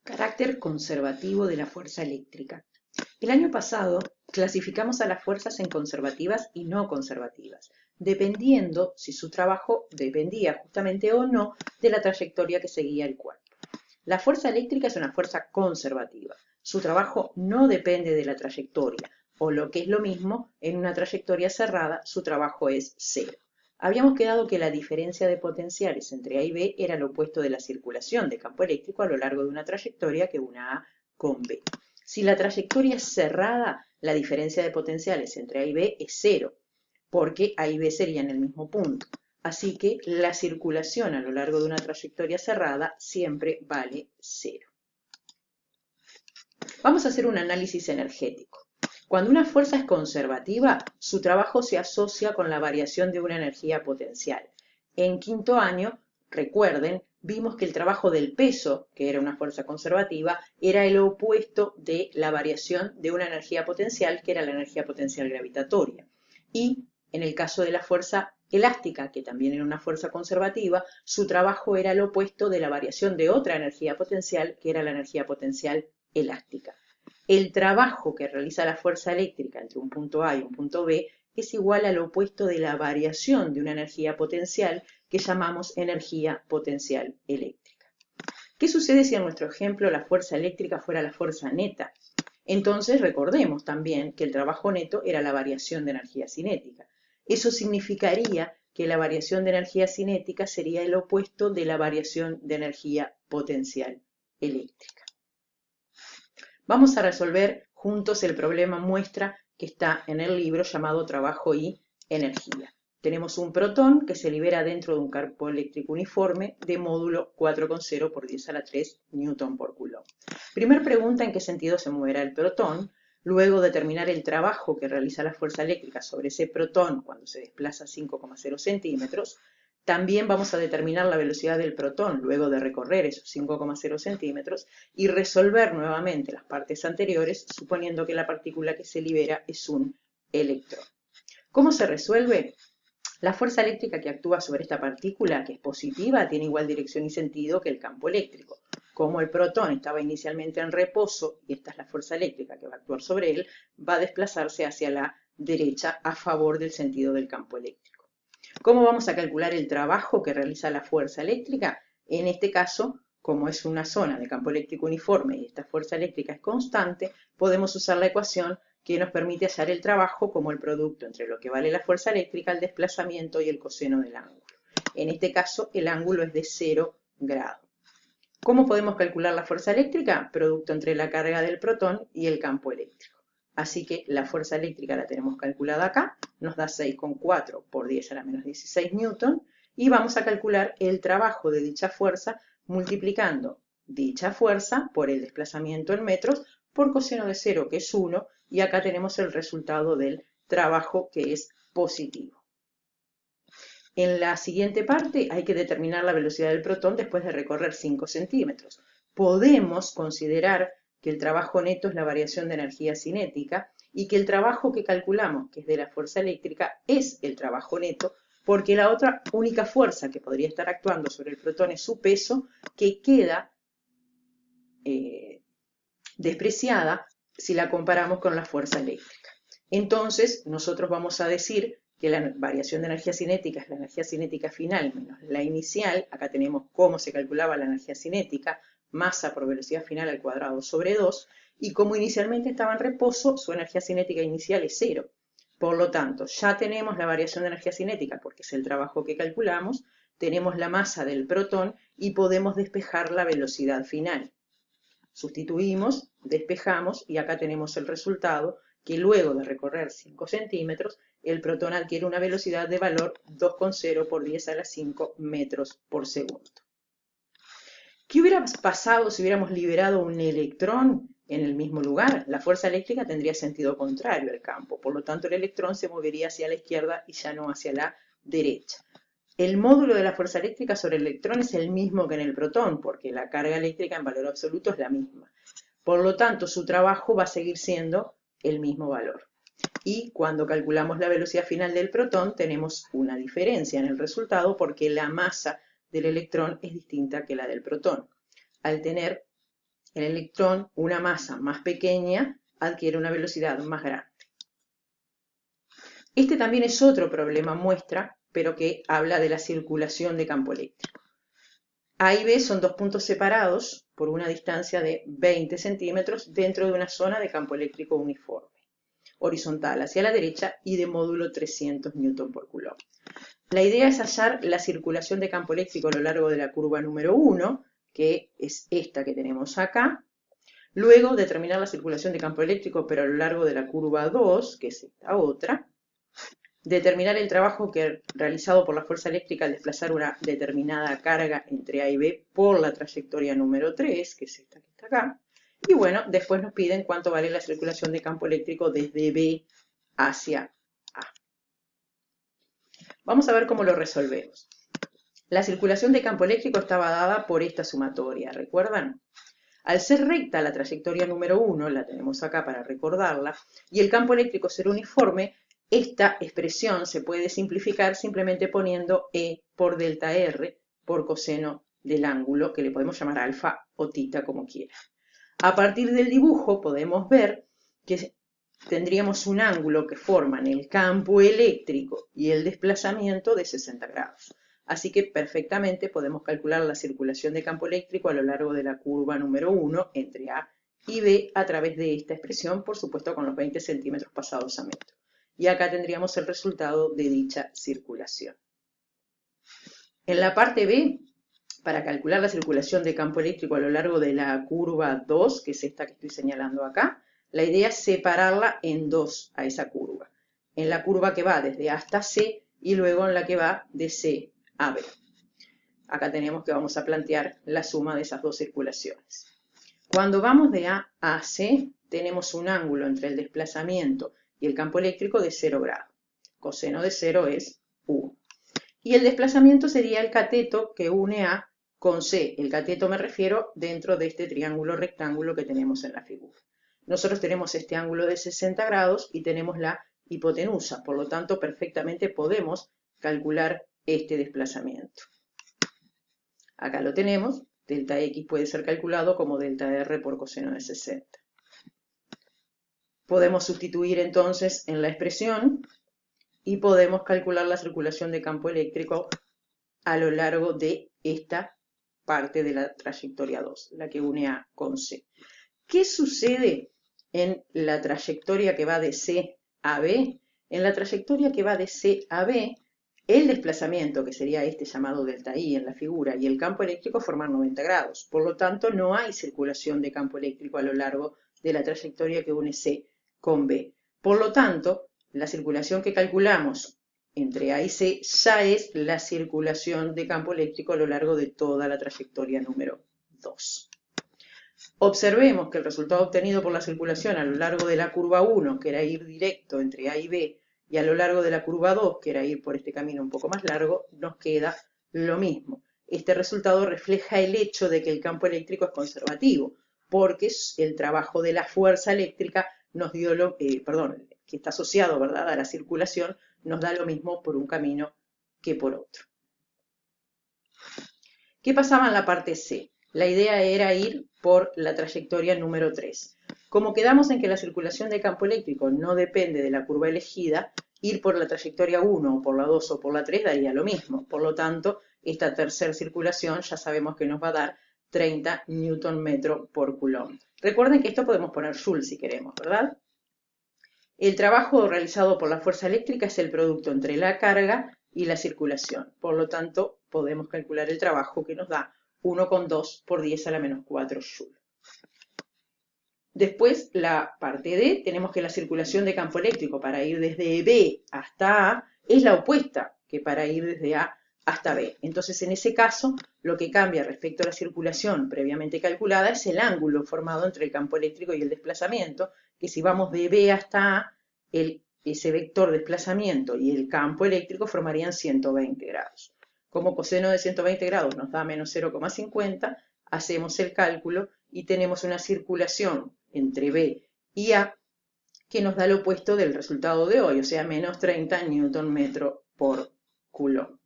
Carácter conservativo de la fuerza eléctrica. El año pasado clasificamos a las fuerzas en conservativas y no conservativas, dependiendo si su trabajo dependía justamente o no de la trayectoria que seguía el cuerpo. La fuerza eléctrica es una fuerza conservativa. Su trabajo no depende de la trayectoria, o lo que es lo mismo, en una trayectoria cerrada su trabajo es cero. Habíamos quedado que la diferencia de potenciales entre A y B era lo opuesto de la circulación de campo eléctrico a lo largo de una trayectoria que una A con B. Si la trayectoria es cerrada, la diferencia de potenciales entre A y B es cero, porque A y B serían el mismo punto. Así que la circulación a lo largo de una trayectoria cerrada siempre vale cero. Vamos a hacer un análisis energético. Cuando una fuerza es conservativa, su trabajo se asocia con la variación de una energía potencial. En quinto año, recuerden, vimos que el trabajo del peso, que era una fuerza conservativa, era el opuesto de la variación de una energía potencial, que era la energía potencial gravitatoria. Y en el caso de la fuerza elástica, que también era una fuerza conservativa, su trabajo era el opuesto de la variación de otra energía potencial, que era la energía potencial elástica. El trabajo que realiza la fuerza eléctrica entre un punto A y un punto B es igual al opuesto de la variación de una energía potencial que llamamos energía potencial eléctrica. ¿Qué sucede si en nuestro ejemplo la fuerza eléctrica fuera la fuerza neta? Entonces recordemos también que el trabajo neto era la variación de energía cinética. Eso significaría que la variación de energía cinética sería el opuesto de la variación de energía potencial eléctrica. Vamos a resolver juntos el problema muestra que está en el libro llamado Trabajo y Energía. Tenemos un protón que se libera dentro de un campo eléctrico uniforme de módulo 4,0 por 10 a la 3 newton por coulomb. Primer pregunta: ¿en qué sentido se moverá el protón? Luego, determinar el trabajo que realiza la fuerza eléctrica sobre ese protón cuando se desplaza 5,0 centímetros. También vamos a determinar la velocidad del protón luego de recorrer esos 5,0 centímetros y resolver nuevamente las partes anteriores, suponiendo que la partícula que se libera es un electrón. ¿Cómo se resuelve? La fuerza eléctrica que actúa sobre esta partícula, que es positiva, tiene igual dirección y sentido que el campo eléctrico. Como el protón estaba inicialmente en reposo, y esta es la fuerza eléctrica que va a actuar sobre él, va a desplazarse hacia la derecha a favor del sentido del campo eléctrico. ¿Cómo vamos a calcular el trabajo que realiza la fuerza eléctrica? En este caso, como es una zona de campo eléctrico uniforme y esta fuerza eléctrica es constante, podemos usar la ecuación que nos permite hallar el trabajo como el producto entre lo que vale la fuerza eléctrica, el desplazamiento y el coseno del ángulo. En este caso, el ángulo es de 0 grados. ¿Cómo podemos calcular la fuerza eléctrica? Producto entre la carga del protón y el campo eléctrico. Así que la fuerza eléctrica la tenemos calculada acá, nos da 6,4 por 10 a la menos 16 newton, y vamos a calcular el trabajo de dicha fuerza multiplicando dicha fuerza por el desplazamiento en metros por coseno de 0, que es 1, y acá tenemos el resultado del trabajo, que es positivo. En la siguiente parte hay que determinar la velocidad del protón después de recorrer 5 centímetros. Podemos considerar que el trabajo neto es la variación de energía cinética y que el trabajo que calculamos, que es de la fuerza eléctrica, es el trabajo neto, porque la otra única fuerza que podría estar actuando sobre el protón es su peso, que queda despreciada si la comparamos con la fuerza eléctrica. Entonces, nosotros vamos a decir que la variación de energía cinética es la energía cinética final menos la inicial. Acá tenemos cómo se calculaba la energía cinética, masa por velocidad final al cuadrado sobre 2, y como inicialmente estaba en reposo, su energía cinética inicial es 0. Por lo tanto, ya tenemos la variación de energía cinética, porque es el trabajo que calculamos, tenemos la masa del protón y podemos despejar la velocidad final. Sustituimos, despejamos y acá tenemos el resultado, que luego de recorrer 5 centímetros, el protón adquiere una velocidad de valor 2,0 por 10 a la 5 metros por segundo. ¿Qué hubiera pasado si hubiéramos liberado un electrón en el mismo lugar? La fuerza eléctrica tendría sentido contrario al campo, por lo tanto el electrón se movería hacia la izquierda y ya no hacia la derecha. El módulo de la fuerza eléctrica sobre el electrón es el mismo que en el protón, porque la carga eléctrica en valor absoluto es la misma. Por lo tanto, su trabajo va a seguir siendo el mismo valor. Y cuando calculamos la velocidad final del protón, tenemos una diferencia en el resultado porque la masa del electrón es distinta que la del protón. Al tener El electrón, una masa más pequeña, adquiere una velocidad más grande. Este también es otro problema muestra, pero que habla de la circulación de campo eléctrico. A y B son dos puntos separados por una distancia de 20 centímetros dentro de una zona de campo eléctrico uniforme, horizontal hacia la derecha y de módulo 300 Newton por Coulomb. La idea es hallar la circulación de campo eléctrico a lo largo de la curva número 1, que es esta que tenemos acá. Luego determinar la circulación de campo eléctrico, pero a lo largo de la curva 2, que es esta otra. Determinar el trabajo realizado por la fuerza eléctrica al desplazar una determinada carga entre A y B por la trayectoria número 3, que es esta que está acá. Y bueno, después nos piden cuánto vale la circulación de campo eléctrico desde B hacia A. Vamos a ver cómo lo resolvemos. La circulación de campo eléctrico estaba dada por esta sumatoria, ¿recuerdan? Al ser recta la trayectoria número 1, la tenemos acá para recordarla, y el campo eléctrico ser uniforme, esta expresión se puede simplificar simplemente poniendo E por delta R por coseno del ángulo, que le podemos llamar alfa o tita como quiera. A partir del dibujo podemos ver que tendríamos un ángulo que forman el campo eléctrico y el desplazamiento de 60 grados. Así que perfectamente podemos calcular la circulación de campo eléctrico a lo largo de la curva número 1 entre A y B a través de esta expresión, por supuesto con los 20 centímetros pasados a metro. Y acá tendríamos el resultado de dicha circulación. En la parte B, para calcular la circulación de campo eléctrico a lo largo de la curva 2, que es esta que estoy señalando acá, la idea es separarla en dos a esa curva. En la curva que va desde A hasta C y luego en la que va de C a B. Acá tenemos que vamos a plantear la suma de esas dos circulaciones. Cuando vamos de A a C, tenemos un ángulo entre el desplazamiento y el campo eléctrico de 0 grados. Coseno de 0 es 1. Y el desplazamiento sería el cateto que une A con C. El cateto me refiero dentro de este triángulo rectángulo que tenemos en la figura. Nosotros tenemos este ángulo de 60 grados y tenemos la hipotenusa. Por lo tanto, perfectamente podemos calcular este desplazamiento. Acá lo tenemos. Delta X puede ser calculado como delta R por coseno de 60. Podemos sustituir entonces en la expresión y podemos calcular la circulación de campo eléctrico a lo largo de esta parte de la trayectoria 2, la que une A con C. ¿Qué sucede en la trayectoria que va de C a B? En la trayectoria que va de C a B, el desplazamiento, que sería este llamado delta I en la figura, y el campo eléctrico forman 90 grados. Por lo tanto, no hay circulación de campo eléctrico a lo largo de la trayectoria que une C con B. Por lo tanto, la circulación que calculamos entre A y C ya es la circulación de campo eléctrico a lo largo de toda la trayectoria número 2. Observemos que el resultado obtenido por la circulación a lo largo de la curva 1, que era ir directo entre A y B, y a lo largo de la curva 2, que era ir por este camino un poco más largo, nos queda lo mismo. Este resultado refleja el hecho de que el campo eléctrico es conservativo, porque el trabajo de la fuerza eléctrica nos dio que está asociado, ¿verdad?, a la circulación, nos da lo mismo por un camino que por otro. ¿Qué pasaba en la parte C? La idea era ir por la trayectoria número 3. Como quedamos en que la circulación de campo eléctrico no depende de la curva elegida, ir por la trayectoria 1 o por la 2 o por la 3 daría lo mismo. Por lo tanto, esta tercera circulación ya sabemos que nos va a dar 30 Nm por Coulomb. Recuerden que esto podemos poner Joule si queremos, ¿verdad? El trabajo realizado por la fuerza eléctrica es el producto entre la carga y la circulación. Por lo tanto, podemos calcular el trabajo que nos da 1,2 por 10 a la menos 4 Joule. Después, la parte D, tenemos que la circulación de campo eléctrico para ir desde B hasta A es la opuesta que para ir desde A hasta B. Entonces, en ese caso, lo que cambia respecto a la circulación previamente calculada es el ángulo formado entre el campo eléctrico y el desplazamiento, que si vamos de B hasta A, ese vector desplazamiento y el campo eléctrico formarían 120 grados. Como coseno de 120 grados nos da menos 0,50, hacemos el cálculo y tenemos una circulación entre B y A que nos da lo opuesto del resultado de hoy, o sea, menos 30 Nm por Coulomb.